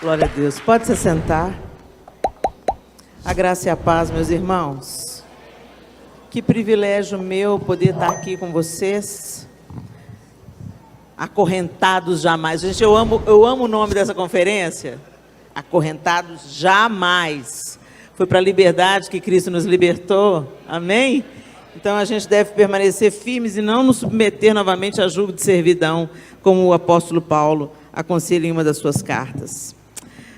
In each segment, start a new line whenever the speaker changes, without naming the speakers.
Glória a Deus. Pode se sentar. A graça e a paz, meus irmãos. Que privilégio meu poder estar aqui com vocês. Acorrentados jamais. Gente, eu amo o nome dessa conferência. Acorrentados jamais. Foi para a liberdade que Cristo nos libertou. Amém? Então a gente deve permanecer firmes e não nos submeter novamente a julgo de servidão, como o apóstolo Paulo aconselha em uma das suas cartas.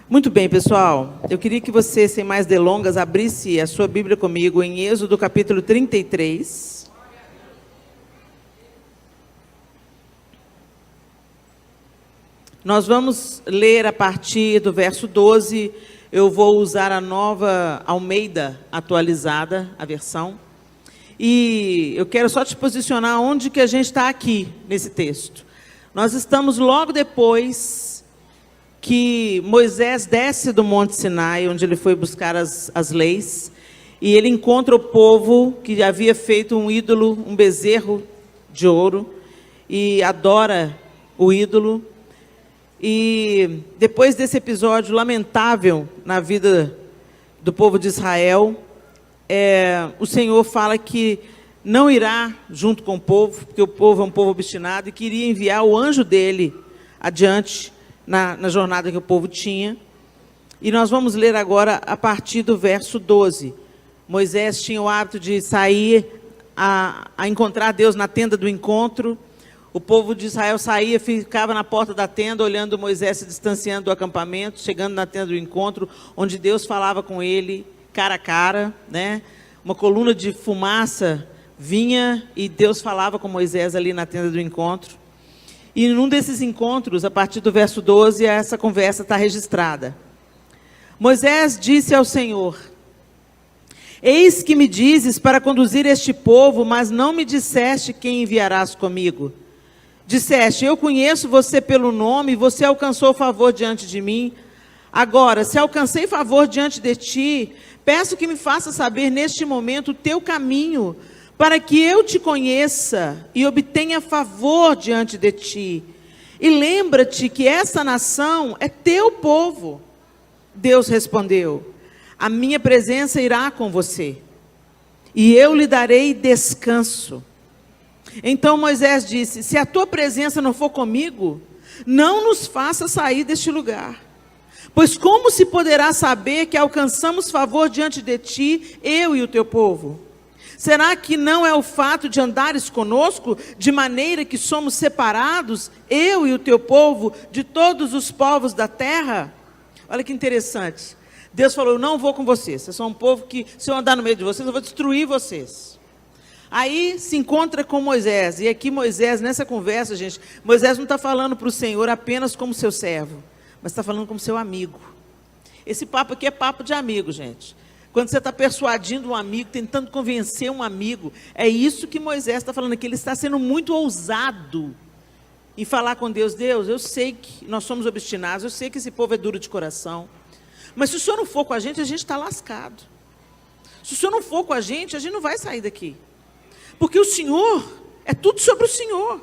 Muito bem, pessoal. Eu queria que você, sem mais delongas, abrisse a sua Bíblia comigo em Êxodo capítulo 33. Nós vamos ler a partir do verso 12. Eu vou usar a nova Almeida atualizada, a versão. E eu quero só te posicionar onde que a gente está aqui, nesse texto. Nós estamos logo depois que Moisés desce do Monte Sinai, onde ele foi buscar as leis, e ele encontra o povo que havia feito um ídolo, um bezerro de ouro, e adora o ídolo. E depois desse episódio lamentável na vida do povo de Israel, o Senhor fala que não irá junto com o povo, porque o povo é um povo obstinado, e queria enviar o anjo dele adiante na jornada que o povo tinha. E nós vamos ler agora a partir do verso 12. Moisés tinha o hábito de sair a encontrar Deus na tenda do encontro. O povo de Israel saía, ficava na porta da tenda, olhando Moisés se distanciando do acampamento, chegando na tenda do encontro, onde Deus falava com ele, cara a cara, né? Uma coluna de fumaça vinha e Deus falava com Moisés ali na tenda do encontro. E num desses encontros, a partir do verso 12, essa conversa está registrada. Moisés disse ao Senhor: eis que me dizes para conduzir este povo, mas não me disseste quem enviarás comigo. Disseste: eu conheço você pelo nome, e você alcançou favor diante de mim. Agora, se alcancei favor diante de ti, peço que me faça saber neste momento o teu caminho, para que eu te conheça e obtenha favor diante de ti. E lembra-te que essa nação é teu povo. Deus respondeu: a minha presença irá com você, e eu lhe darei descanso. Então Moisés disse: se a tua presença não for comigo, não nos faça sair deste lugar. Pois como se poderá saber que alcançamos favor diante de ti, eu e o teu povo? Será que não é o fato de andares conosco, de maneira que somos separados, eu e o teu povo, de todos os povos da terra? Olha que interessante. Deus falou: eu não vou com vocês. Vocês são um povo que, se eu andar no meio de vocês, eu vou destruir vocês. Aí se encontra com Moisés. E aqui Moisés, nessa conversa, gente, Moisés não está falando para o Senhor apenas como seu servo, mas está falando como seu amigo. Esse papo aqui é papo de amigo, gente. Quando você está persuadindo um amigo, tentando convencer um amigo, é isso que Moisés está falando aqui. Ele está sendo muito ousado em falar com Deus. Deus, eu sei que nós somos obstinados, eu sei que esse povo é duro de coração, mas se o Senhor não for com a gente está lascado. Se o Senhor não for com a gente não vai sair daqui. Porque o Senhor, é tudo sobre o Senhor.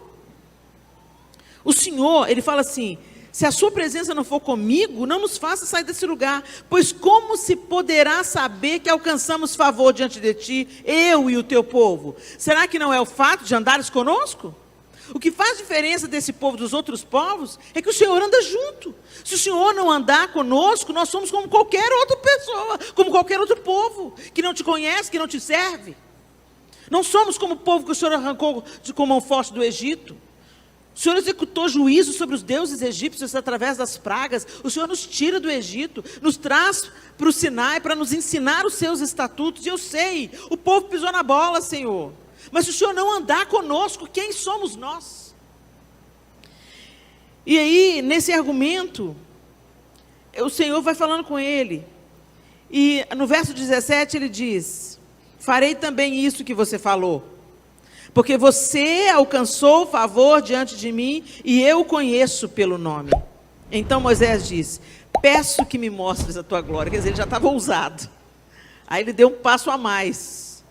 O Senhor, ele fala assim: se a sua presença não for comigo, não nos faça sair desse lugar. Pois como se poderá saber que alcançamos favor diante de ti, eu e o teu povo? Será que não é o fato de andares conosco? O que faz diferença desse povo dos outros povos é que o Senhor anda junto. Se o Senhor não andar conosco, nós somos como qualquer outra pessoa, como qualquer outro povo, que não te conhece, que não te serve. Não somos como o povo que o Senhor arrancou com mão forte do Egito. O Senhor executou juízo sobre os deuses egípcios através das pragas. O Senhor nos tira do Egito, nos traz para o Sinai para nos ensinar os seus estatutos. E eu sei, o povo pisou na bola, Senhor. Mas se o Senhor não andar conosco, quem somos nós? E aí, nesse argumento, o Senhor vai falando com ele. E no verso 17 ele diz: farei também isso que você falou, porque você alcançou favor diante de mim e eu o conheço pelo nome. Então Moisés disse: peço que me mostres a tua glória. Quer dizer, ele já estava ousado. Aí ele deu um passo a mais: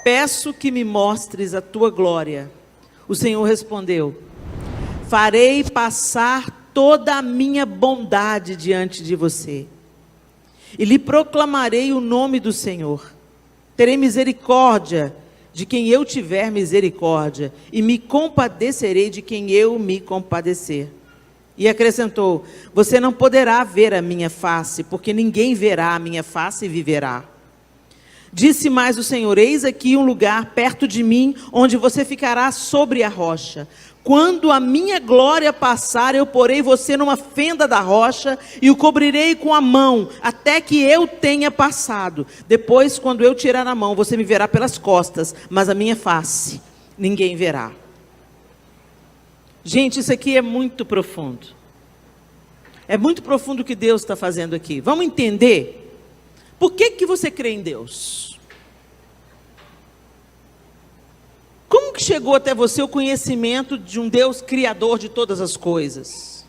peço que me mostres a tua glória. O Senhor respondeu: farei passar toda a minha bondade diante de você. E lhe proclamarei o nome do Senhor. Terei misericórdia de quem eu tiver misericórdia, e me compadecerei de quem eu me compadecer. E acrescentou: você não poderá ver a minha face, porque ninguém verá a minha face e viverá. Disse mais o Senhor: eis aqui um lugar perto de mim, onde você ficará sobre a rocha. Quando a minha glória passar, eu porei você numa fenda da rocha, e o cobrirei com a mão, até que eu tenha passado. Depois, quando eu tirar a mão, você me verá pelas costas, mas a minha face ninguém verá. Gente, isso aqui é muito profundo. É muito profundo o que Deus está fazendo aqui. Vamos entender? Por que você crê em Deus? Como que chegou até você o conhecimento de um Deus criador de todas as coisas?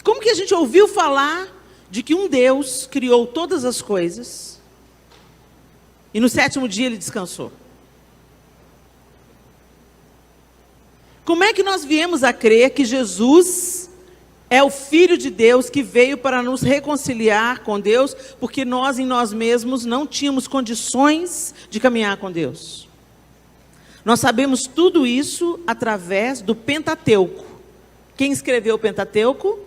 Como que a gente ouviu falar de que um Deus criou todas as coisas e no 7º dia ele descansou? Como é que nós viemos a crer que Jesus é o Filho de Deus que veio para nos reconciliar com Deus, porque nós em nós mesmos não tínhamos condições de caminhar com Deus? Nós sabemos tudo isso através do Pentateuco. Quem escreveu o Pentateuco?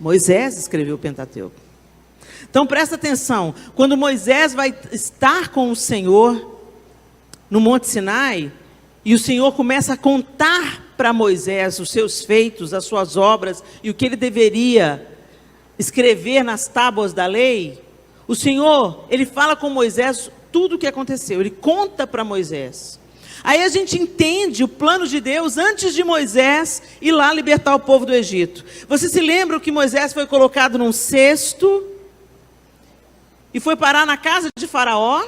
Moisés escreveu o Pentateuco. Então presta atenção, quando Moisés vai estar com o Senhor no Monte Sinai, e o Senhor começa a contar para Moisés os seus feitos, as suas obras, e o que ele deveria escrever nas tábuas da lei, o Senhor, ele fala com Moisés tudo o que aconteceu, ele conta para Moisés. Aí a gente entende o plano de Deus antes de Moisés ir lá libertar o povo do Egito. Você se lembra que Moisés foi colocado num cesto e foi parar na casa de Faraó?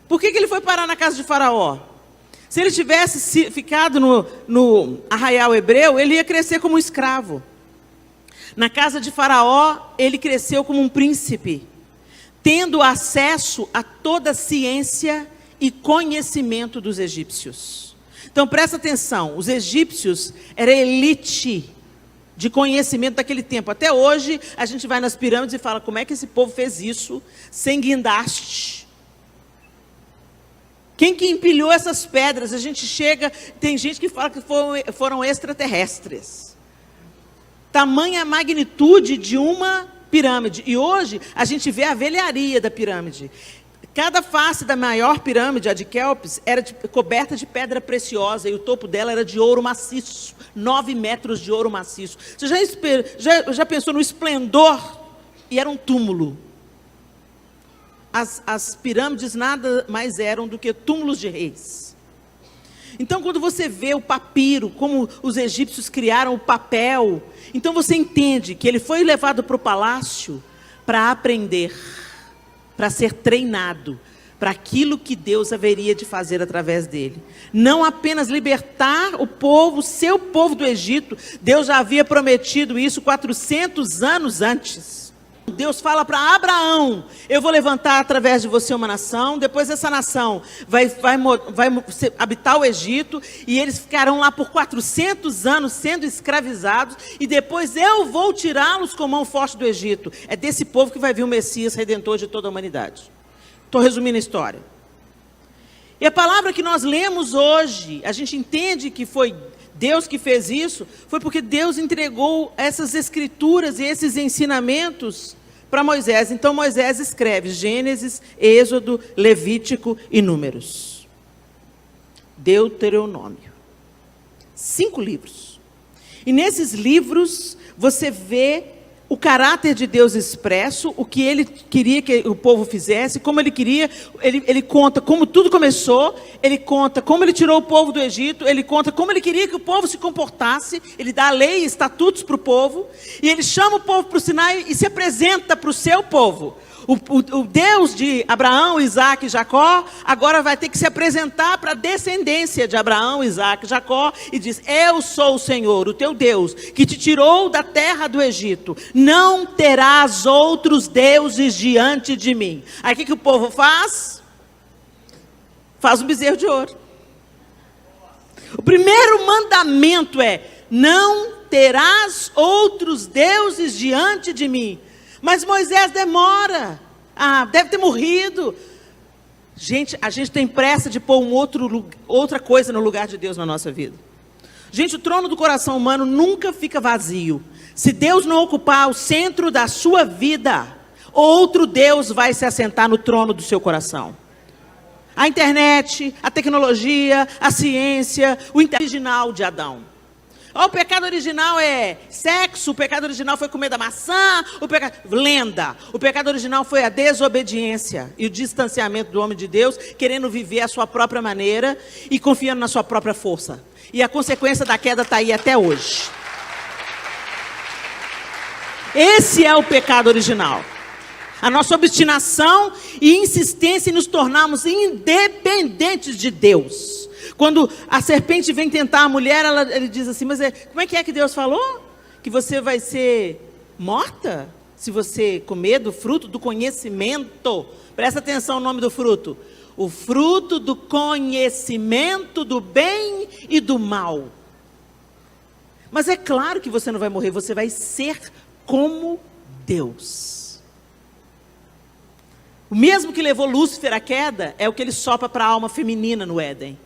Por que ele foi parar na casa de Faraó? Se ele tivesse ficado no arraial hebreu, ele ia crescer como um escravo. Na casa de Faraó, ele cresceu como um príncipe, tendo acesso a toda a ciência e conhecimento dos egípcios. Então presta atenção, os egípcios eram elite de conhecimento daquele tempo. Até hoje, a gente vai nas pirâmides e fala: como é que esse povo fez isso sem guindaste? Quem que empilhou essas pedras? A gente chega, tem gente que fala que foram extraterrestres. Tamanha magnitude de uma pirâmide. E hoje a gente vê a velharia da pirâmide. Cada face da maior pirâmide, a de Quéops, era coberta de pedra preciosa, e o topo dela era de ouro maciço, 9 metros de ouro maciço. Você já pensou no esplendor? E era um túmulo. As pirâmides nada mais eram do que túmulos de reis. Então, quando você vê o papiro, como os egípcios criaram o papel, então você entende que ele foi levado para o palácio para aprender, para ser treinado, para aquilo que Deus haveria de fazer através dele. Não apenas libertar o povo, seu povo do Egito, Deus já havia prometido isso 400 anos antes. Deus fala para Abraão: eu vou levantar através de você uma nação, depois essa nação vai habitar o Egito, e eles ficarão lá por 400 anos sendo escravizados, e depois eu vou tirá-los com mão forte do Egito. É desse povo que vai vir o Messias Redentor de toda a humanidade. Estou resumindo a história. E a palavra que nós lemos hoje, a gente entende que foi Deus que fez isso, foi porque Deus entregou essas escrituras e esses ensinamentos para Moisés. Então Moisés escreve Gênesis, Êxodo, Levítico e Números. Deuteronômio. 5 livros. E nesses livros você vê o caráter de Deus expresso, o que ele queria que o povo fizesse, como ele queria. Ele conta como tudo começou, ele conta como ele tirou o povo do Egito, ele conta como ele queria que o povo se comportasse, ele dá lei e estatutos para o povo, e ele chama o povo para o Sinai e se apresenta para o seu povo. O Deus de Abraão, Isaac e Jacó, agora vai ter que se apresentar para a descendência de Abraão, Isaac e Jacó, e diz: eu sou o Senhor, o teu Deus, que te tirou da terra do Egito. Não terás outros deuses diante de mim. Aí o que o povo faz? Faz um bezerro de ouro. O primeiro mandamento é: não terás outros deuses diante de mim. Mas Moisés demora. Deve ter morrido. Gente, a gente tem pressa de pôr outra coisa no lugar de Deus na nossa vida. Gente, o trono do coração humano nunca fica vazio. Se Deus não ocupar o centro da sua vida, outro Deus vai se assentar no trono do seu coração. A internet, a tecnologia, a ciência, o original de Adão. O pecado original é sexo, o pecado original foi comer da maçã, lenda. O pecado original foi a desobediência e o distanciamento do homem de Deus, querendo viver a sua própria maneira e confiando na sua própria força. E a consequência da queda está aí até hoje. Esse é o pecado original. A nossa obstinação e insistência em nos tornarmos independentes de Deus. Quando a serpente vem tentar a mulher, ele diz assim: mas como é que Deus falou? Que você vai ser morta se você comer do fruto do conhecimento. Presta atenção no nome do fruto. O fruto do conhecimento do bem e do mal. Mas é claro que você não vai morrer, você vai ser como Deus. O mesmo que levou Lúcifer à queda é o que ele sopra para a alma feminina no Éden.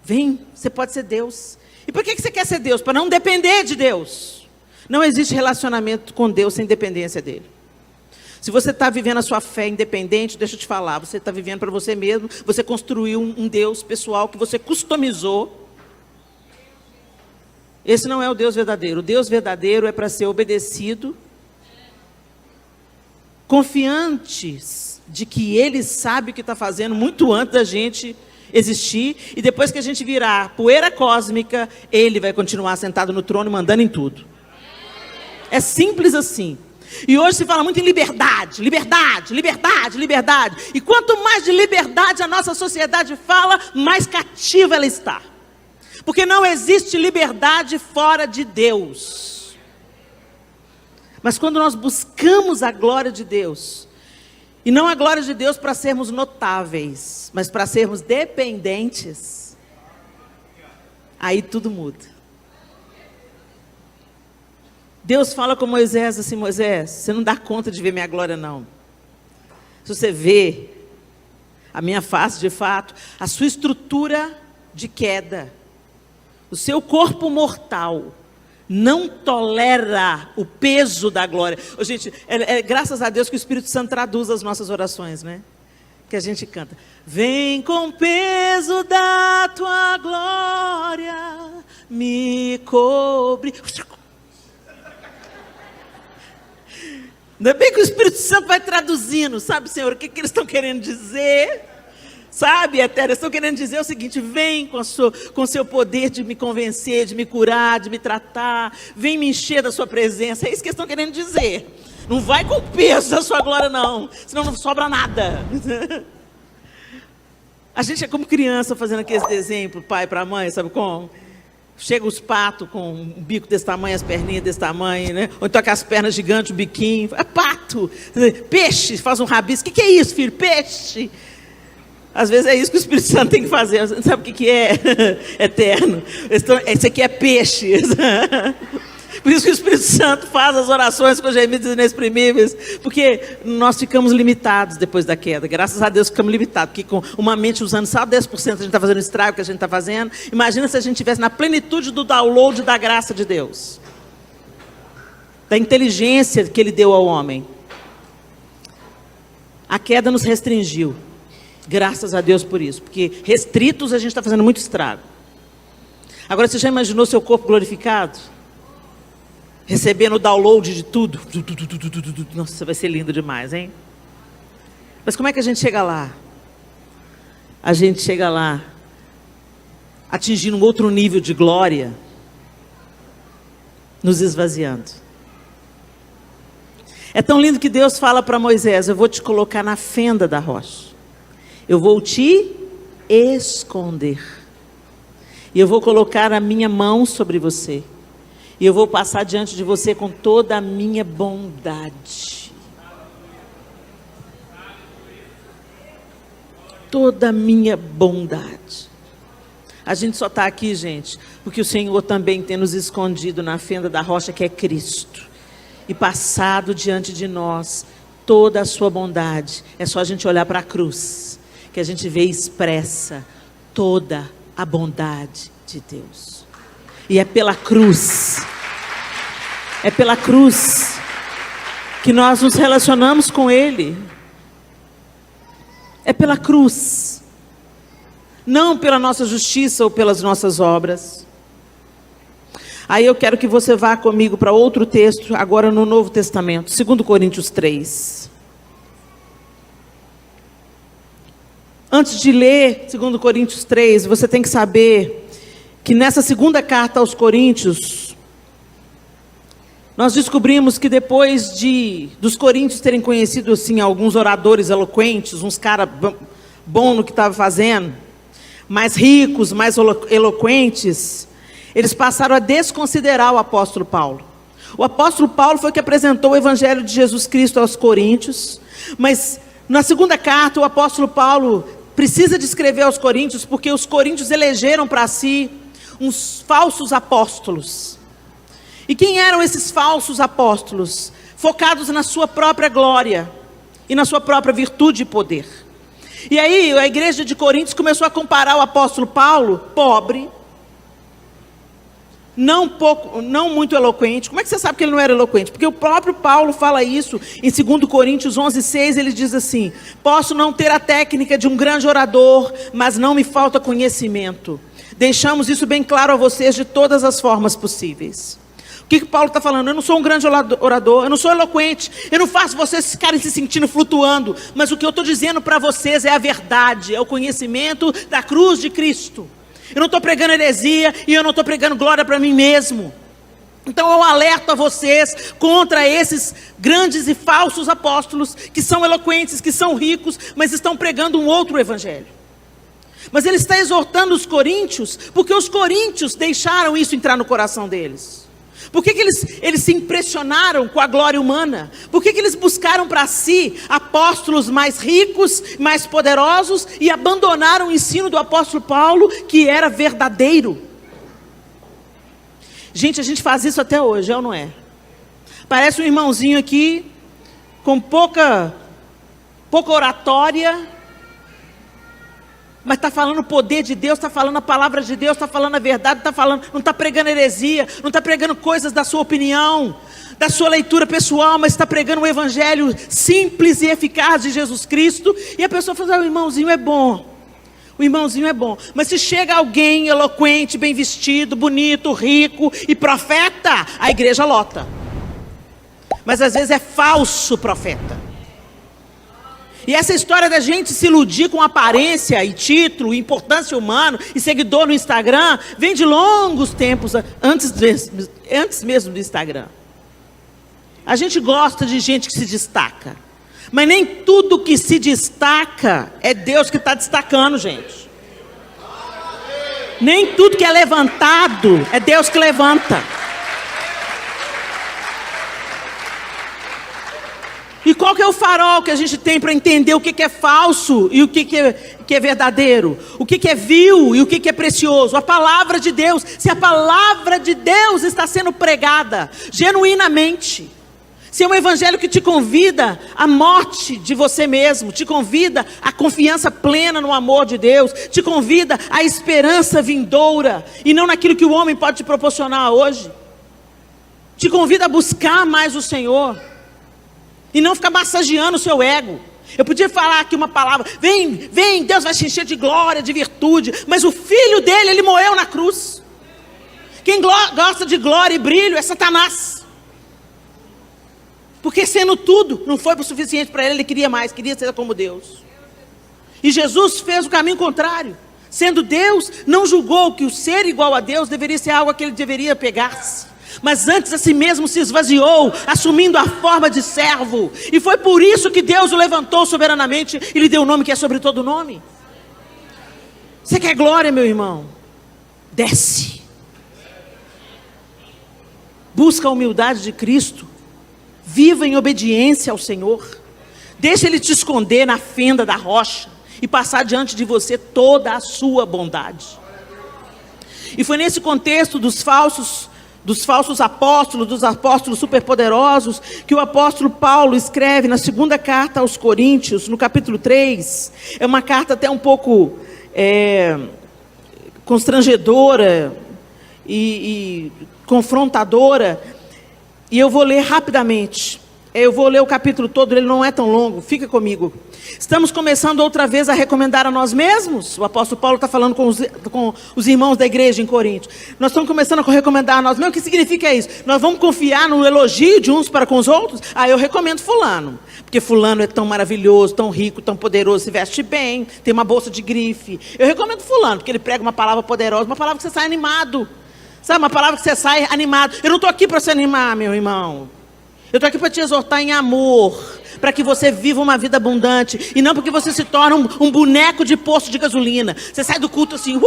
Vem, você pode ser Deus. E por que você quer ser Deus? Para não depender de Deus. Não existe relacionamento com Deus sem dependência dele. Se você está vivendo a sua fé independente, deixa eu te falar, você está vivendo para você mesmo, você construiu um Deus pessoal que você customizou. Esse não é o Deus verdadeiro. O Deus verdadeiro é para ser obedecido, confiantes de que Ele sabe o que está fazendo muito antes da gente existir, e depois que a gente virar poeira cósmica, Ele vai continuar sentado no trono e mandando em tudo. É simples assim. E hoje se fala muito em liberdade, liberdade, liberdade, liberdade. E quanto mais de liberdade a nossa sociedade fala, mais cativa ela está. Porque não existe liberdade fora de Deus. Mas quando nós buscamos a glória de Deus, e não a glória de Deus para sermos notáveis, mas para sermos dependentes, aí tudo muda. Deus fala com Moisés assim: Moisés, você não dá conta de ver minha glória não. Se você vê a minha face de fato, a sua estrutura de queda, o seu corpo mortal, não tolera o peso da glória. Gente, graças a Deus que o Espírito Santo traduz as nossas orações, né? Que a gente canta: vem com o peso da tua glória, me cobre. Ainda bem que o Espírito Santo vai traduzindo, sabe, Senhor, o que eles estão querendo dizer? Sabe, Eterno, eles estão querendo dizer o seguinte: vem com o seu poder de me convencer, de me curar, de me tratar, vem me encher da sua presença. É isso que eles estão querendo dizer. Não vai com o peso da sua glória não, senão não sobra nada. A gente é como criança fazendo aqueles desenhos para o pai e para a mãe, sabe como? Chega os patos com um bico desse tamanho, as perninhas desse tamanho, né? Ou então com as pernas gigantes, o biquinho. É pato. Peixe, faz um rabisco. O que é isso, filho? Peixe. Às vezes é isso que o Espírito Santo tem que fazer. Sabe o que é? Eterno. Esse aqui é peixe. Por isso que o Espírito Santo faz as orações com gemidos inexprimíveis, porque nós ficamos limitados depois da queda. Graças a Deus ficamos limitados, porque com uma mente usando só 10%, a gente está fazendo o estrago que a gente está fazendo. Imagina se a gente estivesse na plenitude do download da graça de Deus, da inteligência que Ele deu ao homem. A queda nos restringiu, graças a Deus por isso, porque restritos a gente está fazendo muito estrago. Agora, você já imaginou seu corpo glorificado? Recebendo o download de tudo. Nossa, vai ser lindo demais, hein? Mas como é que a gente chega lá? A gente chega lá atingindo um outro nível de glória, nos esvaziando. É tão lindo que Deus fala para Moisés: eu vou te colocar na fenda da rocha, eu vou te esconder, e eu vou colocar a minha mão sobre você, e eu vou passar diante de você com toda a minha bondade. Toda a minha bondade. A gente só está aqui, gente, porque o Senhor também tem nos escondido na fenda da rocha que é Cristo. E passado diante de nós toda a sua bondade. É só a gente olhar para a cruz, que a gente vê expressa toda a bondade de Deus. E é pela cruz que nós nos relacionamos com Ele. É pela cruz. Não pela nossa justiça ou pelas nossas obras. Aí eu quero que você vá comigo para outro texto, agora no Novo Testamento, 2 Coríntios 3. Antes de ler 2 Coríntios 3, você tem que saber que nessa segunda carta aos Coríntios, nós descobrimos que depois dos coríntios terem conhecido assim, alguns oradores eloquentes, uns caras bons no que estavam fazendo, mais ricos, mais eloquentes, eles passaram a desconsiderar o apóstolo Paulo. O apóstolo Paulo foi que apresentou o evangelho de Jesus Cristo aos coríntios, mas na segunda carta o apóstolo Paulo precisa de escrever aos coríntios, porque os coríntios elegeram para si uns falsos apóstolos. E quem eram esses falsos apóstolos? Focados na sua própria glória e na sua própria virtude e poder. E aí a igreja de Coríntios começou a comparar o apóstolo Paulo, pobre, não muito eloquente. Como é que você sabe que ele não era eloquente? Porque o próprio Paulo fala isso em 2 Coríntios 11:6, ele diz assim: posso não ter a técnica de um grande orador, mas não me falta conhecimento. Deixamos isso bem claro a vocês de todas as formas possíveis. O que Paulo está falando? Eu não sou um grande orador, eu não sou eloquente, eu não faço vocês ficarem se sentindo flutuando, mas o que eu estou dizendo para vocês é a verdade, é o conhecimento da cruz de Cristo. Eu não estou pregando heresia e eu não estou pregando glória para mim mesmo. Então eu alerto a vocês contra esses grandes e falsos apóstolos que são eloquentes, que são ricos, mas estão pregando um outro evangelho. Mas ele está exortando os coríntios, porque os coríntios deixaram isso entrar no coração deles. Por que eles se impressionaram com a glória humana? Por que eles buscaram para si apóstolos mais ricos, mais poderosos, e abandonaram o ensino do apóstolo Paulo, que era verdadeiro? Gente, a gente faz isso até hoje, é ou não é? Parece um irmãozinho aqui, com pouca oratória, mas está falando o poder de Deus, está falando a palavra de Deus, está falando a verdade, não está pregando heresia, não está pregando coisas da sua opinião, da sua leitura pessoal, mas está pregando o evangelho simples e eficaz de Jesus Cristo. E a pessoa fala: o irmãozinho é bom, o irmãozinho é bom. Mas se chega alguém eloquente, bem vestido, bonito, rico e profeta, a igreja lota. Mas às vezes é falso profeta. E essa história da gente se iludir com aparência e título, importância humana e seguidor no Instagram, vem de longos tempos, antes mesmo do Instagram. A gente gosta de gente que se destaca, mas nem tudo que se destaca é Deus que está destacando, gente. Nem tudo que é levantado é Deus que levanta. E qual que é o farol que a gente tem para entender o que é falso e o que é verdadeiro? O que é vil e o que é precioso? A palavra de Deus. Se a palavra de Deus está sendo pregada genuinamente, se é um evangelho que te convida à morte de você mesmo, te convida à confiança plena no amor de Deus, te convida à esperança vindoura e não naquilo que o homem pode te proporcionar hoje, te convida a buscar mais o Senhor e não ficar massageando o seu ego. Eu podia falar aqui uma palavra: vem, Deus vai te encher de glória, de virtude, mas o filho dele, ele morreu na cruz. Quem gosta de glória e brilho é Satanás, porque sendo tudo, não foi o suficiente para ele, ele queria mais, queria ser como Deus. E Jesus fez o caminho contrário. Sendo Deus, não julgou que o ser igual a Deus deveria ser algo a que ele deveria pegar-se, mas antes a si mesmo se esvaziou, assumindo a forma de servo. E foi por isso que Deus o levantou soberanamente e lhe deu o nome que é sobre todo nome. Você quer glória, meu irmão? Desce. Busca a humildade de Cristo. Viva em obediência ao Senhor. Deixa Ele te esconder na fenda da rocha e passar diante de você toda a sua bondade. E foi nesse contexto dos falsos apóstolos, dos apóstolos superpoderosos, que o apóstolo Paulo escreve na segunda carta aos Coríntios, no capítulo 3. É uma carta até um pouco constrangedora e confrontadora. E eu vou ler rapidamente. Eu vou ler o capítulo todo, ele não é tão longo, fica comigo. Estamos começando outra vez a recomendar a nós mesmos. O apóstolo Paulo está falando com os irmãos da igreja em Corinto. Nós estamos começando a recomendar a nós mesmos. O que significa isso? Nós vamos confiar no elogio de uns para com os outros? Eu recomendo fulano, porque fulano é tão maravilhoso, tão rico, tão poderoso, se veste bem, tem uma bolsa de grife. Eu recomendo fulano, porque ele prega uma palavra poderosa, uma palavra que você sai animado. Sabe, uma palavra que você sai animado. Eu não estou aqui para se animar, meu irmão. Eu estou aqui para te exortar em amor, para que você viva uma vida abundante, e não porque você se torna um boneco de posto de gasolina. Você sai do culto assim,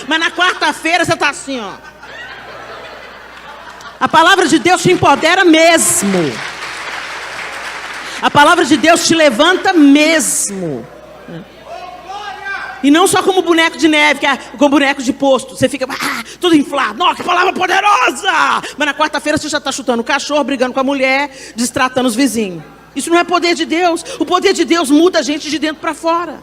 mas na quarta-feira você está assim, ó. A palavra de Deus te empodera mesmo. A palavra de Deus te levanta mesmo. E não só como boneco de neve, que é como boneco de posto. Você fica tudo inflado. Nossa, que palavra poderosa! Mas na quarta-feira você já está chutando o cachorro, brigando com a mulher, destratando os vizinhos. Isso não é poder de Deus. O poder de Deus muda a gente de dentro para fora.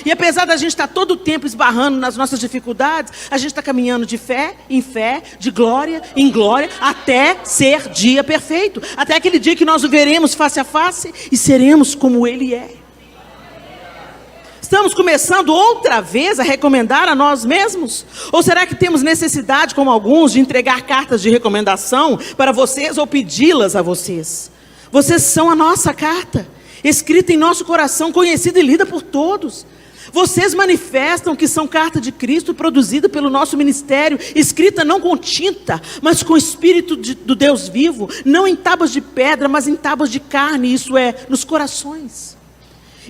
E apesar da gente estar todo o tempo esbarrando nas nossas dificuldades, a gente está caminhando de fé em fé, de glória em glória, até ser dia perfeito. Até aquele dia que nós o veremos face a face e seremos como Ele é. Estamos começando outra vez a recomendar a nós mesmos? Ou será que temos necessidade, como alguns, de entregar cartas de recomendação para vocês ou pedi-las a vocês? Vocês são a nossa carta, escrita em nosso coração, conhecida e lida por todos. Vocês manifestam que são carta de Cristo, produzida pelo nosso ministério, escrita não com tinta, mas com o Espírito do Deus vivo, não em tábuas de pedra, mas em tábuas de carne, isso é, nos corações.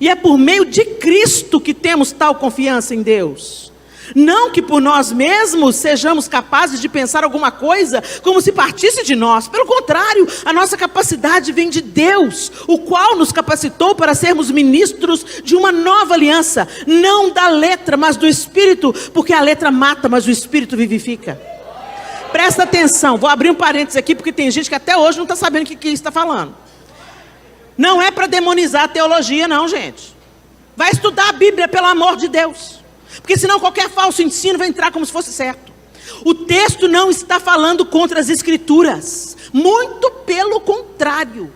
E é por meio de Cristo que temos tal confiança em Deus. Não que por nós mesmos sejamos capazes de pensar alguma coisa como se partisse de nós. Pelo contrário, a nossa capacidade vem de Deus, o qual nos capacitou para sermos ministros de uma nova aliança. Não da letra, mas do Espírito, porque a letra mata, mas o Espírito vivifica. Presta atenção, vou abrir um parênteses aqui, porque tem gente que até hoje não está sabendo o que está falando. Não é para demonizar a teologia, não, gente. Vai estudar a Bíblia, pelo amor de Deus. Porque senão qualquer falso ensino vai entrar como se fosse certo. O texto não está falando contra as Escrituras. Muito pelo contrário.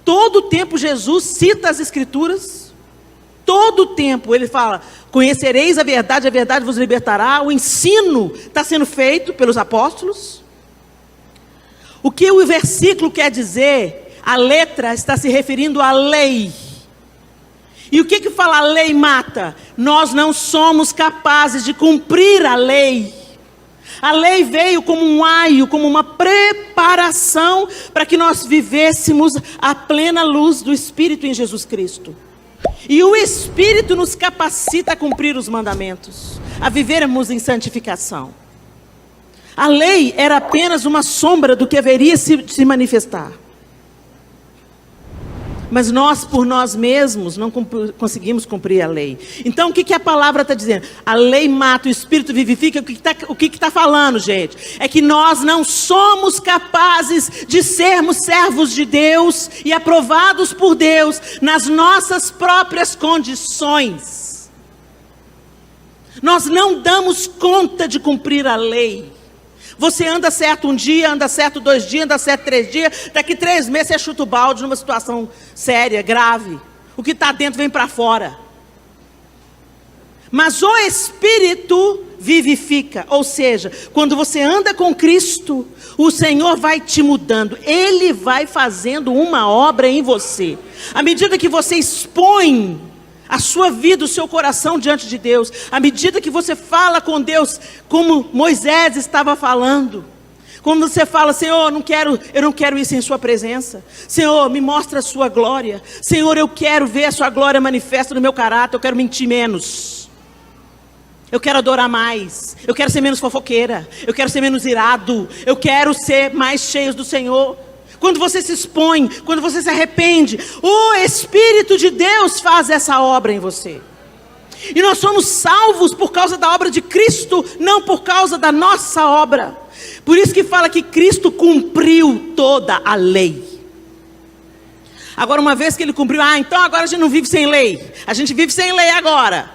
Todo o tempo Jesus cita as Escrituras. Todo o tempo ele fala, conhecereis a verdade vos libertará. O ensino está sendo feito pelos apóstolos. O que o versículo quer dizer? A letra está se referindo à lei. E o que fala a lei mata? Nós não somos capazes de cumprir a lei. A lei veio como um aio, como uma preparação para que nós vivêssemos a plena luz do Espírito em Jesus Cristo. E o Espírito nos capacita a cumprir os mandamentos, a vivermos em santificação. A lei era apenas uma sombra do que haveria se manifestar. Mas nós, por nós mesmos, não conseguimos cumprir a lei. Então, o que a palavra está dizendo? A lei mata, o Espírito vivifica. O que está falando, gente? É que nós não somos capazes de sermos servos de Deus e aprovados por Deus nas nossas próprias condições. Nós não damos conta de cumprir a lei. Você anda certo um dia, anda certo 2 dias, anda certo 3 dias. Daqui 3 meses você chuta o balde numa situação séria, grave. O que está dentro vem para fora. Mas o Espírito vivifica. Ou seja, quando você anda com Cristo, o Senhor vai te mudando. Ele vai fazendo uma obra em você. À medida que você expõe a sua vida, o seu coração diante de Deus, à medida que você fala com Deus, como Moisés estava falando, quando você fala, Senhor, eu não quero isso em sua presença, Senhor, me mostra a sua glória, Senhor, eu quero ver a sua glória manifesta no meu caráter, eu quero mentir menos, eu quero adorar mais, eu quero ser menos fofoqueira, eu quero ser menos irado, eu quero ser mais cheio do Senhor. Quando você se expõe, quando você se arrepende, o Espírito de Deus faz essa obra em você. E nós somos salvos por causa da obra de Cristo, não por causa da nossa obra. Por isso que fala que Cristo cumpriu toda a lei. Agora, uma vez que ele cumpriu, então agora a gente não vive sem lei. A gente vive sem lei agora.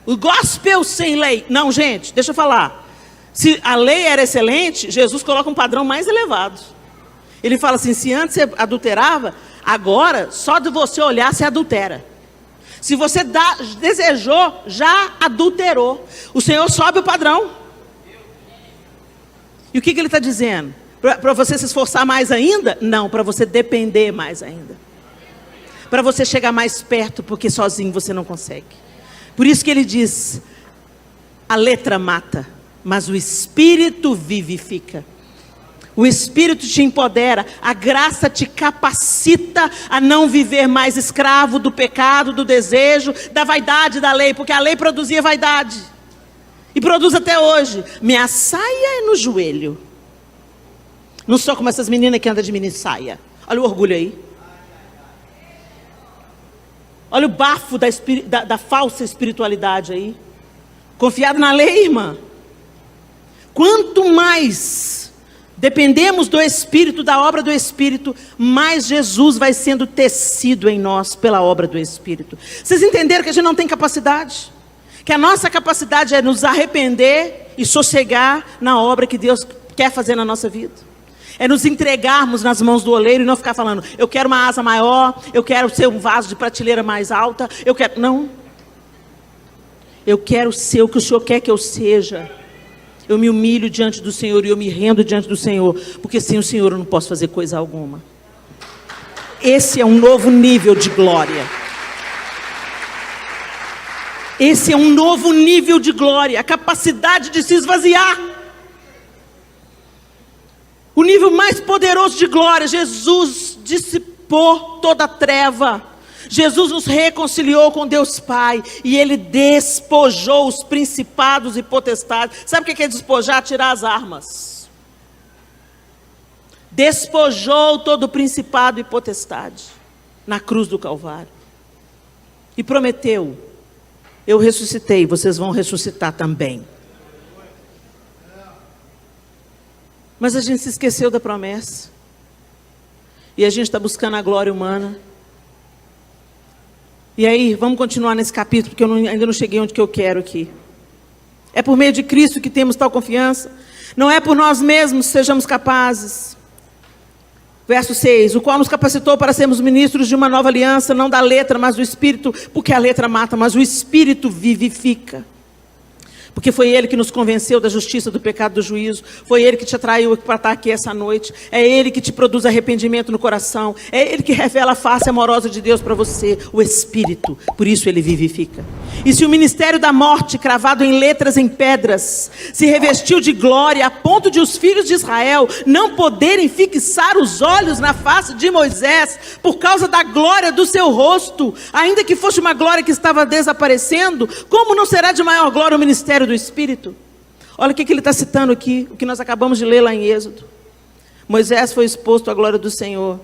O gospel sem lei. Não, gente, deixa eu falar. Se a lei era excelente, Jesus coloca um padrão mais elevado. Ele fala assim, se antes você adulterava, agora, só de você olhar, você adultera. Se você desejou, já adulterou. O Senhor sobe o padrão. E o que ele está dizendo? Para você se esforçar mais ainda? Não, para você depender mais ainda. Para você chegar mais perto, porque sozinho você não consegue. Por isso que ele diz, a letra mata, mas o Espírito vivifica. O Espírito te empodera, a graça te capacita a não viver mais escravo do pecado, do desejo, da vaidade da lei, porque a lei produzia vaidade. E produz até hoje. Minha saia é no joelho. Não sou como essas meninas que andam de mini saia. Olha o orgulho aí. Olha o bafo da falsa espiritualidade aí. Confiado na lei, irmã. Quanto mais dependemos do Espírito, da obra do Espírito, mais Jesus vai sendo tecido em nós pela obra do Espírito. Vocês entenderam que a gente não tem capacidade? Que a nossa capacidade é nos arrepender e sossegar na obra que Deus quer fazer na nossa vida. É nos entregarmos nas mãos do oleiro e não ficar falando, eu quero uma asa maior, eu quero ser um vaso de prateleira mais alta, eu quero... Não. Eu quero ser o que o Senhor quer que eu seja. Eu me humilho diante do Senhor e eu me rendo diante do Senhor, porque sem o Senhor eu não posso fazer coisa alguma. Esse é um novo nível de glória. Esse é um novo nível de glória, a capacidade de se esvaziar. O nível mais poderoso de glória. Jesus dissipou toda a treva. Jesus nos reconciliou com Deus Pai. E Ele despojou os principados e potestades. Sabe o que é despojar? Tirar as armas. Despojou todo o principado e potestade na cruz do Calvário. E prometeu, eu ressuscitei, vocês vão ressuscitar também. Mas a gente se esqueceu da promessa. E a gente está buscando a glória humana. E aí, vamos continuar nesse capítulo, porque eu ainda não cheguei onde que eu quero aqui. É por meio de Cristo que temos tal confiança. Não é por nós mesmos que sejamos capazes. Verso 6. O qual nos capacitou para sermos ministros de uma nova aliança, não da letra, mas do Espírito, porque a letra mata, mas o Espírito vivifica. Porque foi Ele que nos convenceu da justiça, do pecado, do juízo. Foi Ele que te atraiu para estar aqui essa noite. É Ele que te produz arrependimento no coração. É Ele que revela a face amorosa de Deus para você, o Espírito. Por isso Ele vivifica. E se o ministério da morte, cravado em letras em pedras, se revestiu de glória, a ponto de os filhos de Israel não poderem fixar os olhos na face de Moisés, por causa da glória do seu rosto, ainda que fosse uma glória que estava desaparecendo, como não será de maior glória o ministério do Espírito? Olha o que ele está citando aqui, o que nós acabamos de ler lá em Êxodo. Moisés foi exposto à glória do Senhor,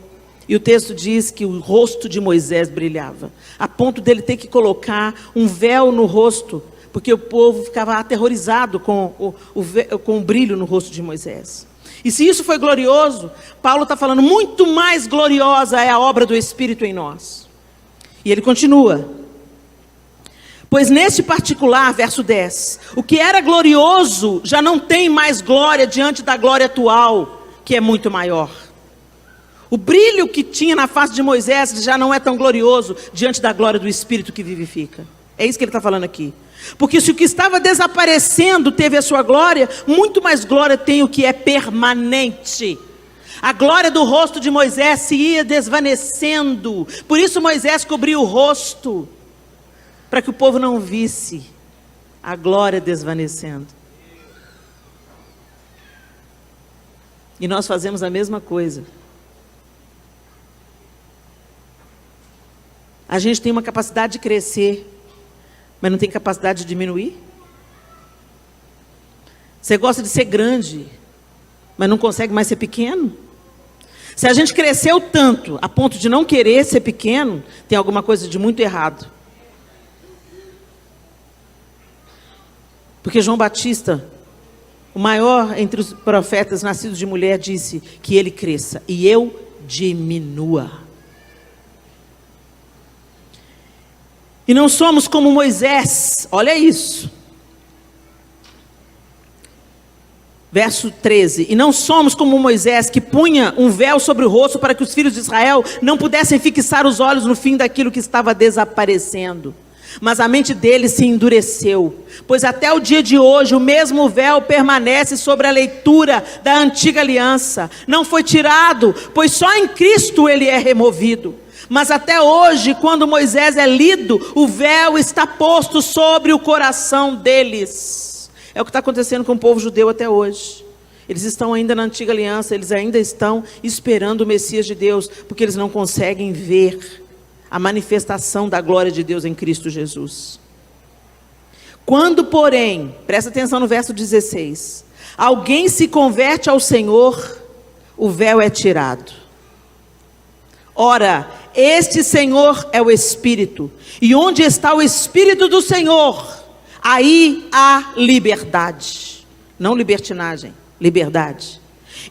e o texto diz que o rosto de Moisés brilhava, a ponto dele ter que colocar um véu no rosto, porque o povo ficava aterrorizado com o brilho no rosto de Moisés. E se isso foi glorioso, Paulo está falando, muito mais gloriosa é a obra do Espírito em nós. E ele continua. Pois neste particular, verso 10, o que era glorioso já não tem mais glória diante da glória atual, que é muito maior. O brilho que tinha na face de Moisés já não é tão glorioso diante da glória do Espírito que vivifica. É isso que ele está falando aqui. Porque se o que estava desaparecendo teve a sua glória, muito mais glória tem o que é permanente. A glória do rosto de Moisés se ia desvanecendo. Por isso Moisés cobriu o rosto, para que o povo não visse a glória desvanecendo. E nós fazemos a mesma coisa. A gente tem uma capacidade de crescer, mas não tem capacidade de diminuir. Você gosta de ser grande, mas não consegue mais ser pequeno. Se a gente cresceu tanto, a ponto de não querer ser pequeno, tem alguma coisa de muito errado. Porque João Batista, o maior entre os profetas nascidos de mulher, disse que ele cresça e eu diminua. E não somos como Moisés, olha isso. Verso 13, e não somos como Moisés, que punha um véu sobre o rosto para que os filhos de Israel não pudessem fixar os olhos no fim daquilo que estava desaparecendo. Mas a mente deles se endureceu, pois até o dia de hoje o mesmo véu permanece sobre a leitura da antiga aliança. Não foi tirado, pois só em Cristo ele é removido. Mas até hoje, quando Moisés é lido, o véu está posto sobre o coração deles. É o que está acontecendo com o povo judeu até hoje. Eles estão ainda na antiga aliança, eles ainda estão esperando o Messias de Deus, porque eles não conseguem ver a manifestação da glória de Deus em Cristo Jesus. Quando, porém, presta atenção no verso 16, alguém se converte ao Senhor, o véu é tirado. Ora, este Senhor é o Espírito, e onde está o Espírito do Senhor, aí há liberdade. Não libertinagem, liberdade.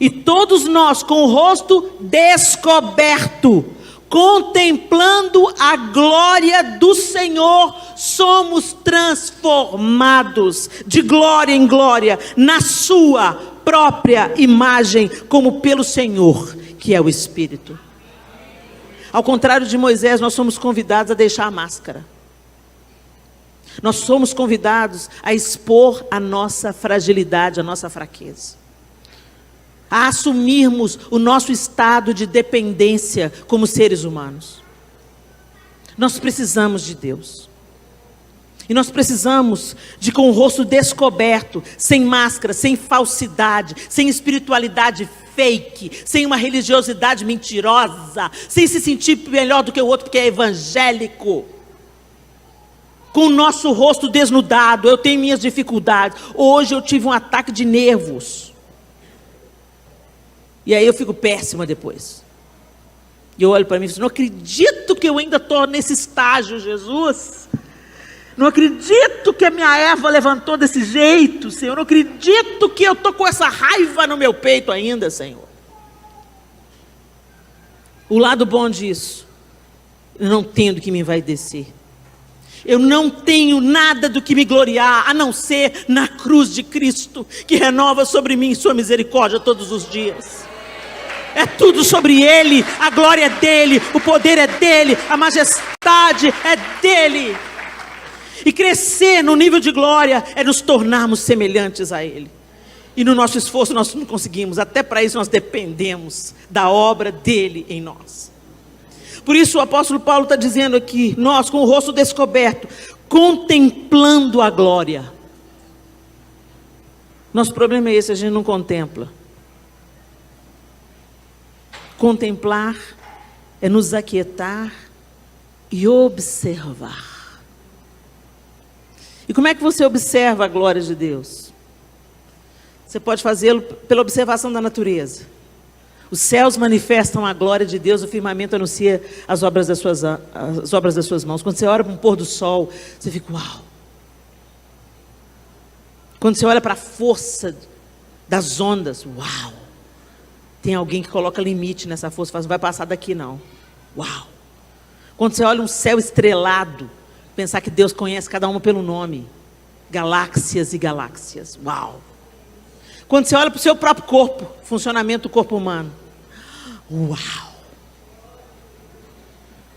E todos nós, com o rosto descoberto, contemplando a glória do Senhor, somos transformados de glória em glória, na sua própria imagem, como pelo Senhor, que é o Espírito. Ao contrário de Moisés, nós somos convidados a deixar a máscara. Nós somos convidados a expor a nossa fragilidade, a nossa fraqueza. A assumirmos o nosso estado de dependência como seres humanos. Nós precisamos de Deus. E nós precisamos de, com o rosto descoberto, sem máscara, sem falsidade, sem espiritualidade fake, sem uma religiosidade mentirosa, sem se sentir melhor do que o outro porque é evangélico. Com o nosso rosto desnudado, eu tenho minhas dificuldades. Hoje eu tive um ataque de nervos. E aí eu fico péssima depois. E eu olho para mim e falo, não acredito que eu ainda estou nesse estágio, Jesus. Não acredito que a minha Eva levantou desse jeito, Senhor. Não acredito que eu estou com essa raiva no meu peito ainda, Senhor. O lado bom disso, eu não tenho do que me envaidecer. Eu não tenho nada do que me gloriar, a não ser na cruz de Cristo, que renova sobre mim sua misericórdia todos os dias. É tudo sobre Ele, a glória é dEle, o poder é dEle, a majestade é dEle. E crescer no nível de glória é nos tornarmos semelhantes a Ele. E no nosso esforço nós não conseguimos, até para isso nós dependemos da obra dEle em nós. Por isso o apóstolo Paulo está dizendo aqui, nós com o rosto descoberto, contemplando a glória. Nosso problema é esse, a gente não contempla. Contemplar é nos aquietar e observar. E como é que você observa a glória de Deus? Você pode fazê-lo pela observação da natureza. Os céus manifestam a glória de Deus, o firmamento anuncia as obras das suas mãos. Quando você olha para um pôr do sol, você fica, uau. Quando você olha para a força das ondas, uau. Tem alguém que coloca limite nessa força, fala, não vai passar daqui não. Uau. Quando você olha um céu estrelado, pensar que Deus conhece cada uma pelo nome. Galáxias e galáxias, uau. Quando você olha para o seu próprio corpo, funcionamento do corpo humano. Uau!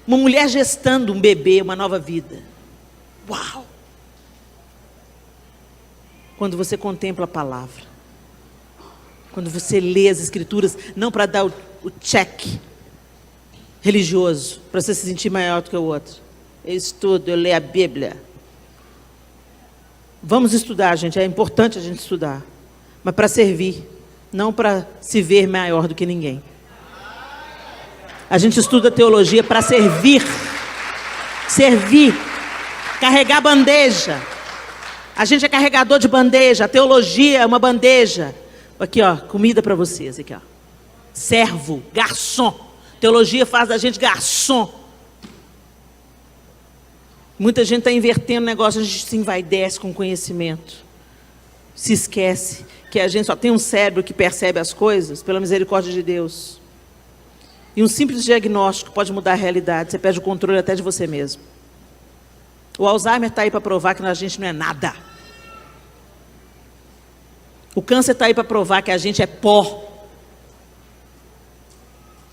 Uma mulher gestando um bebê, uma nova vida. Uau! Quando você contempla a palavra. Quando você lê as escrituras, não para dar o check religioso, para você se sentir maior do que o outro. Eu estudo, eu leio a Bíblia. Vamos estudar, gente, é importante a gente estudar. Mas para servir, não para se ver maior do que ninguém. A gente estuda teologia para servir. Servir. Carregar bandeja. A gente é carregador de bandeja. A teologia é uma bandeja. Aqui, ó, comida para vocês. Aqui, ó. Servo, garçom. Teologia faz da gente garçom. Muita gente está invertendo o negócio, a gente se envaidece com conhecimento. se esquece que a gente só tem um cérebro que percebe as coisas pela misericórdia de Deus. E um simples diagnóstico pode mudar a realidade. Você perde o controle até de você mesmo. O Alzheimer está aí para provar que a gente não é nada. O câncer está aí para provar que a gente é pó.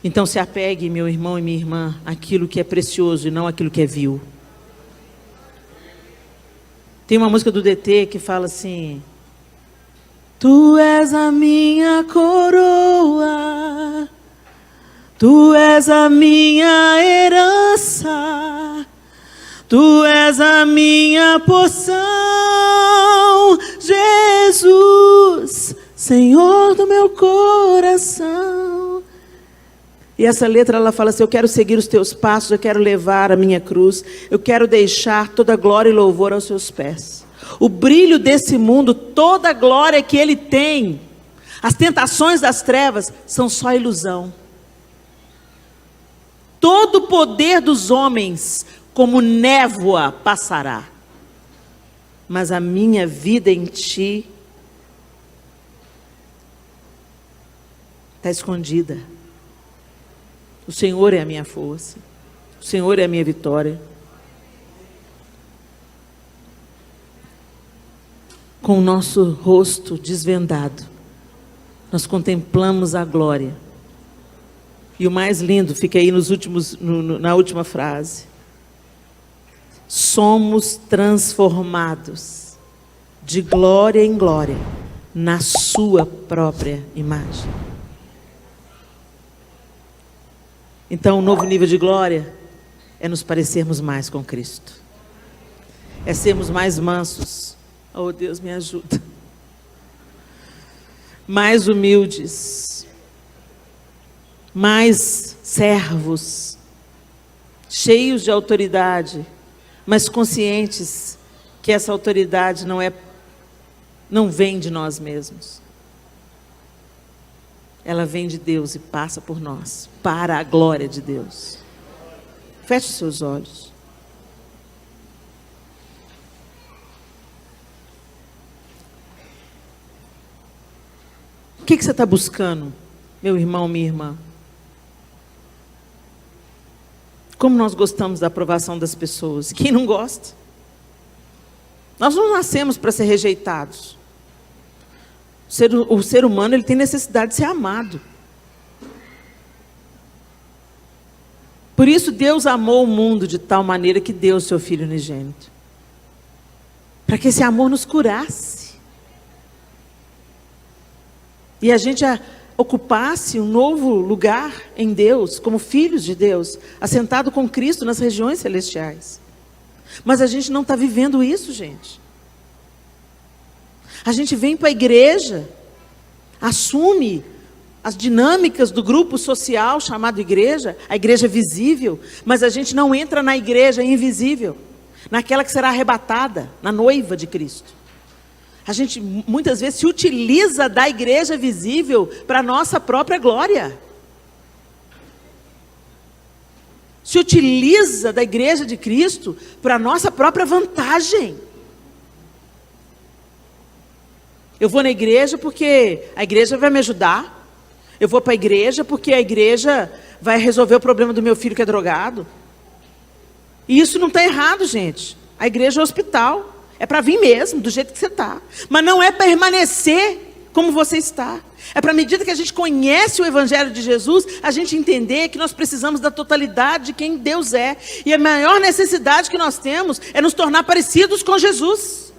Então se apegue, meu irmão e minha irmã, àquilo que é precioso e não àquilo que é vil. Tem uma música do DT que fala assim: Tu és a minha coroa, Tu és a minha herança, Tu és a minha porção, Jesus, Senhor do meu coração. E essa letra, ela fala assim: eu quero seguir os teus passos, eu quero levar a minha cruz, eu quero deixar toda glória e louvor aos seus pés. O brilho desse mundo, toda a glória que ele tem, as tentações das trevas são só ilusão. Todo o poder dos homens, como névoa, passará. Mas a minha vida em ti está escondida. O Senhor é a minha força. O Senhor é a minha vitória. Com o nosso rosto desvendado, nós contemplamos a glória. E o mais lindo fica aí na última frase. Somos transformados de glória em glória na sua própria imagem. Então, o novo nível de glória é nos parecermos mais com Cristo. É sermos mais mansos. Oh, Deus, me ajuda. Mais humildes. Mais servos. Cheios de autoridade, mas conscientes que essa autoridade não vem de nós mesmos. Ela vem de Deus e passa por nós, para a glória de Deus. Feche os seus olhos. O que você está buscando, meu irmão, minha irmã? Como nós gostamos da aprovação das pessoas. Quem não gosta? Nós não nascemos para ser rejeitados. O ser humano, ele tem necessidade de ser amado. Por isso Deus amou o mundo de tal maneira que deu o seu Filho unigênito. Para que esse amor nos curasse. E a gente ocupasse um novo lugar em Deus, como filhos de Deus, assentado com Cristo nas regiões celestiais. Mas a gente não está vivendo isso, gente. A gente vem para a igreja, assume as dinâmicas do grupo social chamado igreja, a igreja visível, mas a gente não entra na igreja invisível, naquela que será arrebatada, na noiva de Cristo. A gente muitas vezes se utiliza da igreja visível para a nossa própria glória. Se utiliza da igreja de Cristo para a nossa própria vantagem. Eu vou na igreja porque a igreja vai me ajudar. Eu vou para a igreja porque a igreja vai resolver o problema do meu filho que é drogado. E isso não está errado, gente. A igreja é um hospital. É para vir mesmo, do jeito que você está. Mas não é permanecer como você está. É para, à medida que a gente conhece o Evangelho de Jesus, a gente entender que nós precisamos da totalidade de quem Deus é. E a maior necessidade que nós temos é nos tornar parecidos com Jesus.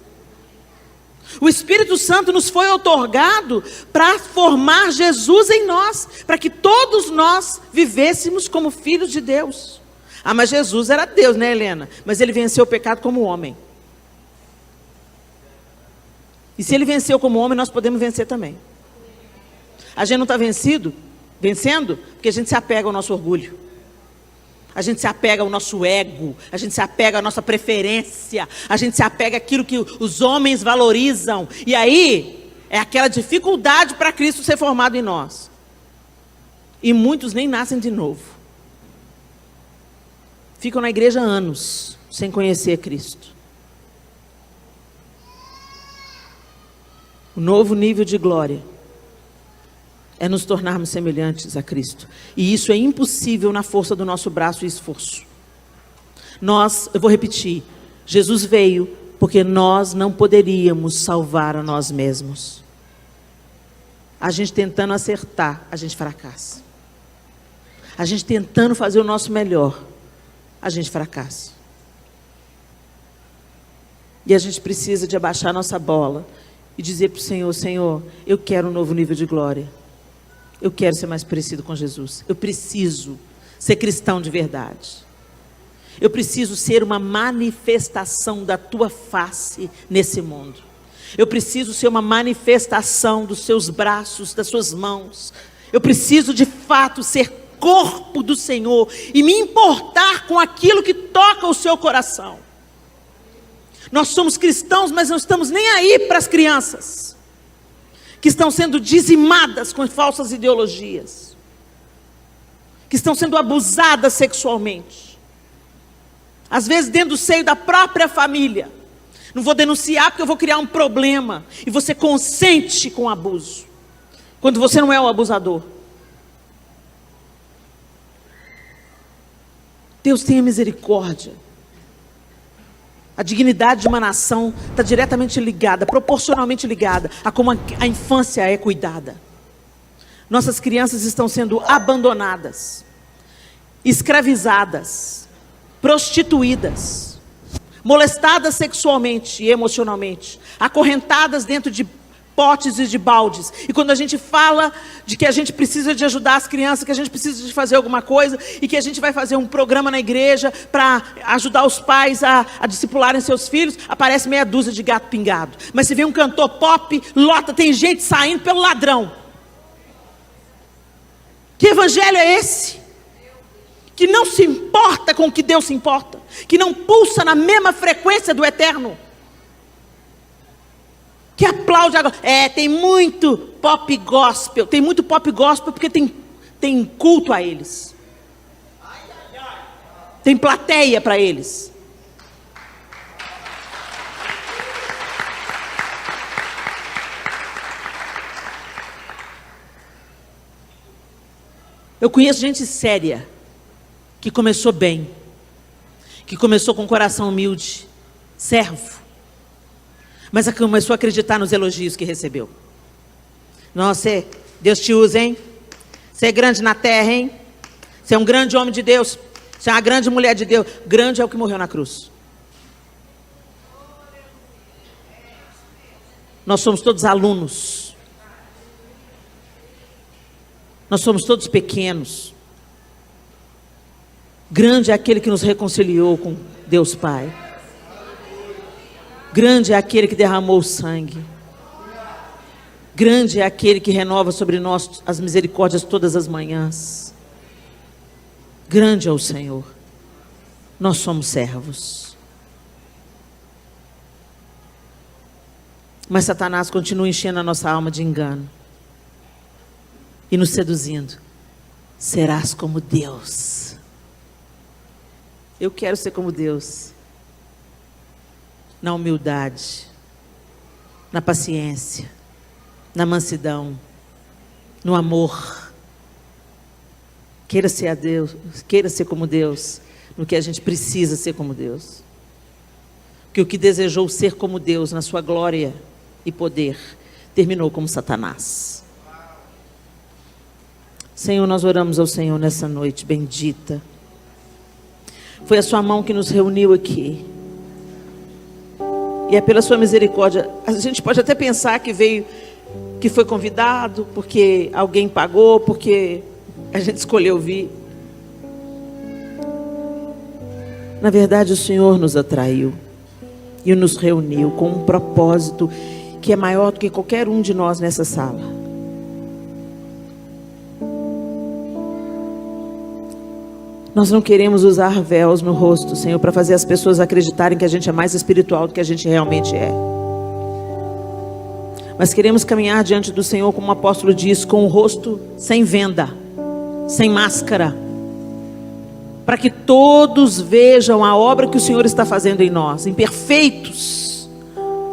O Espírito Santo nos foi outorgado para formar Jesus em nós, para que todos nós vivêssemos como filhos de Deus. Ah, mas Jesus era Deus, né, Helena? Mas ele venceu o pecado como homem. E se ele venceu como homem, nós podemos vencer também. A gente não está vencendo, porque a gente se apega ao nosso orgulho. A gente se apega ao nosso ego, a gente se apega à nossa preferência, a gente se apega àquilo que os homens valorizam. E aí, é aquela dificuldade para Cristo ser formado em nós. E muitos nem nascem de novo. Ficam na igreja há anos, sem conhecer Cristo. O novo nível de glória é nos tornarmos semelhantes a Cristo. E isso é impossível na força do nosso braço e esforço. Eu vou repetir, Jesus veio porque nós não poderíamos salvar a nós mesmos. A gente tentando acertar, a gente fracassa. A gente tentando fazer o nosso melhor, a gente fracassa. E a gente precisa de abaixar nossa bola e dizer para o Senhor: Senhor, eu quero um novo nível de glória. Eu quero ser mais parecido com Jesus. Eu preciso ser cristão de verdade. Eu preciso ser uma manifestação da tua face nesse mundo. Eu preciso ser uma manifestação dos seus braços, das suas mãos. Eu preciso de fato ser corpo do Senhor e me importar com aquilo que toca o seu coração. Nós somos cristãos, mas não estamos nem aí para as crianças que estão sendo dizimadas com falsas ideologias, que estão sendo abusadas sexualmente, às vezes dentro do seio da própria família. Não vou denunciar porque eu vou criar um problema, e você consente com o abuso, quando você não é o abusador. Deus tenha misericórdia. A dignidade de uma nação está diretamente ligada, proporcionalmente ligada a como a infância é cuidada. Nossas crianças estão sendo abandonadas, escravizadas, prostituídas, molestadas sexualmente e emocionalmente, acorrentadas dentro de potes e de baldes. E quando a gente fala de que a gente precisa de ajudar as crianças, que a gente precisa de fazer alguma coisa, e que a gente vai fazer um programa na igreja para ajudar os pais a discipularem seus filhos, aparece meia dúzia de gato pingado. Mas se vem um cantor pop, lota, tem gente saindo pelo ladrão. Que evangelho é esse? Que não se importa com o que Deus se importa, que não pulsa na mesma frequência do eterno, que aplaude agora. Tem muito pop gospel. Tem muito pop gospel porque tem culto a eles. Tem plateia para eles. Eu conheço gente séria, que começou bem, que começou com um coração humilde, servo, mas começou a acreditar nos elogios que recebeu. Nossa, Deus te usa, hein? Você é grande na terra, hein? Você é um grande homem de Deus. Você é uma grande mulher de Deus. Grande é o que morreu na cruz. Nós somos todos alunos. Nós somos todos pequenos. Grande é aquele que nos reconciliou com Deus Pai. Grande é aquele que derramou o sangue. Grande é aquele que renova sobre nós as misericórdias todas as manhãs. Grande é o Senhor. Nós somos servos. Mas Satanás continua enchendo a nossa alma de engano e nos seduzindo. Serás como Deus. Eu quero ser como Deus. Na humildade, na paciência, na mansidão, no amor. Queira ser a Deus, queira ser como Deus, no que a gente precisa ser como Deus. Porque o que desejou ser como Deus na sua glória e poder, terminou como Satanás. Senhor, nós oramos ao Senhor nessa noite bendita. Foi a sua mão que nos reuniu aqui. E é pela sua misericórdia. A gente pode até pensar que veio, que foi convidado, porque alguém pagou, porque a gente escolheu vir. Na verdade, o Senhor nos atraiu e nos reuniu com um propósito que é maior do que qualquer um de nós nessa sala. Nós não queremos usar véus no rosto, Senhor, para fazer as pessoas acreditarem que a gente é mais espiritual do que a gente realmente é. Mas queremos caminhar diante do Senhor, como o apóstolo diz, com o rosto sem venda, sem máscara, para que todos vejam a obra que o Senhor está fazendo em nós, imperfeitos,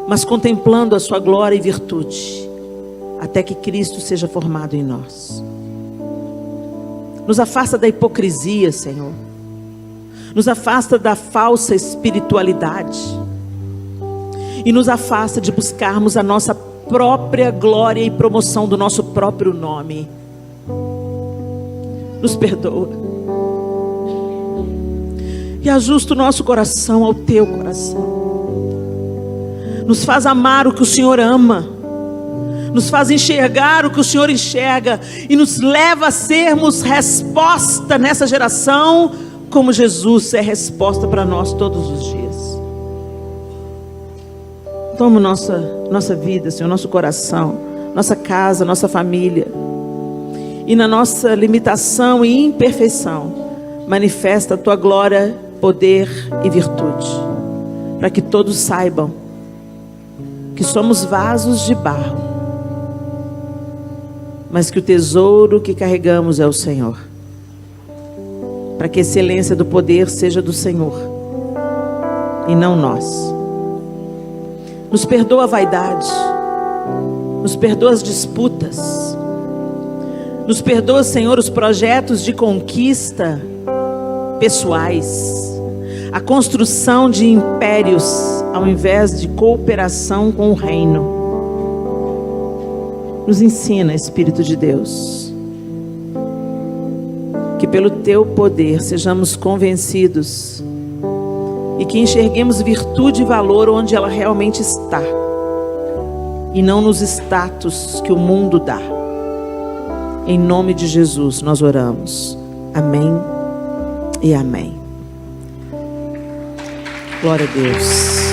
mas contemplando a sua glória e virtude, até que Cristo seja formado em nós. Nos afasta da hipocrisia, Senhor. Nos afasta da falsa espiritualidade. E nos afasta de buscarmos a nossa própria glória e promoção do nosso próprio nome. Nos perdoa. E ajusta o nosso coração ao teu coração. Nos faz amar o que o Senhor ama. Nos faz enxergar o que o Senhor enxerga. E nos leva a sermos resposta nessa geração, como Jesus é resposta para nós todos os dias. Toma nossa vida, Senhor, nosso coração, nossa casa, nossa família. E na nossa limitação e imperfeição, manifesta a tua glória, poder e virtude. Para que todos saibam que somos vasos de barro, mas que o tesouro que carregamos é o Senhor. Para que a excelência do poder seja do Senhor e não nós. Nos perdoa a vaidade, nos perdoa as disputas, nos perdoa, Senhor, os projetos de conquista pessoais, a construção de impérios ao invés de cooperação com o reino. Nos ensina, Espírito de Deus, que pelo teu poder sejamos convencidos e que enxerguemos virtude e valor onde ela realmente está e não nos status que o mundo dá. Em nome de Jesus nós oramos. Amém e amém. Glória a Deus.